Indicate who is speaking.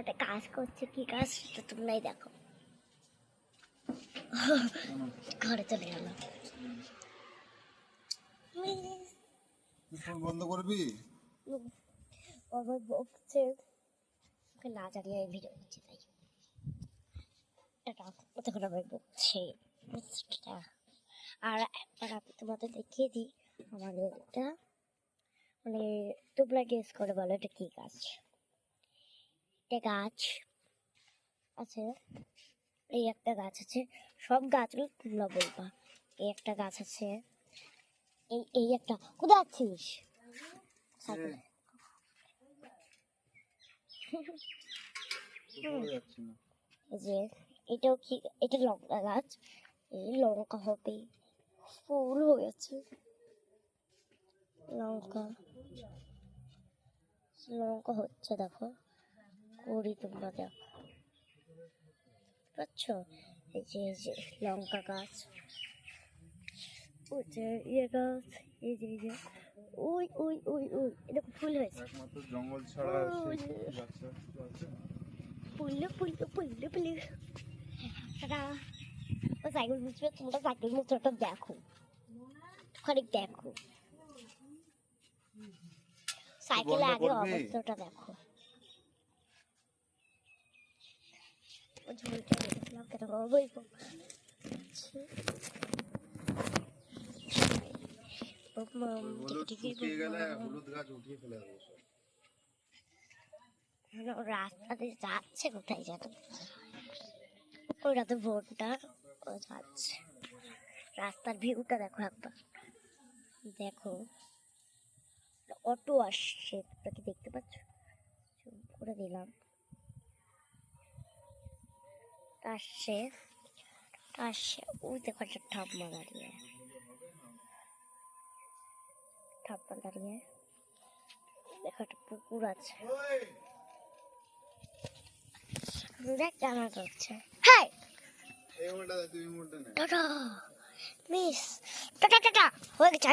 Speaker 1: একটা কাজ করছে, কি কাজ সেটা তোমরাই দেখো। ঘরে চলে গেল।
Speaker 2: বন্ধ করবি?
Speaker 1: আমার বকছে, ওকে না জানিয়ে ভিডিও করছে, তাই তখন আমার বকছে। আর একবার আমি তোমাদের দেখিয়ে দিই আমাদের এটা, মানে তোমরা গেস করে বলো এটা কি গাছ। একটা গাছ আছে, এই একটা গাছ আছে, সব গাছগুলো তোমরা বলবা। এই একটা গাছ আছে, এই এই একটা, কোথায় আছিস? এই যে এটাও কি, এটা লঙ্কা গাছ, এই লঙ্কা হবে, ফুল হয়েছে, লঙ্কা লঙ্কা হচ্ছে, দেখো করি তোমরা দেখো পাচ্ছ। এই যে লঙ্কা গাছ, ওই যে ইয়ে গাছ, এই যে ওই ওই ওই ওই এটা ফুল হয়েছে।
Speaker 2: জঙ্গল ছাড়া
Speaker 1: ফুললে ফুললে ফুললে ফুলে সাইকেল মুছবে, তোমরা সাইকেল মুছটা দেখো, খানিক দেখো সাইকেলে আগে অবস্থাটা দেখো। ঝুলটা দেখলাম কেন বলবো, রাস্তা দিয়ে যাচ্ছে কোথায় জানো, ওরা তো বোনটা ও যাচ্ছে, রাস্তার ভিউটা দেখো একবার, দেখো অটো আসছে, তোমরা কি দেখতে পাচ্ছ? করে দিলাম, আসছে আসছে, ওই দেখো একটা ঠাম্মা দাঁড়িয়ে, ঠাম্মা দাঁড়িয়ে, দেখো একটা পুকুর আছে, দেখ জানা করছে, hi tata miss, tata tata হয়ে গেছে।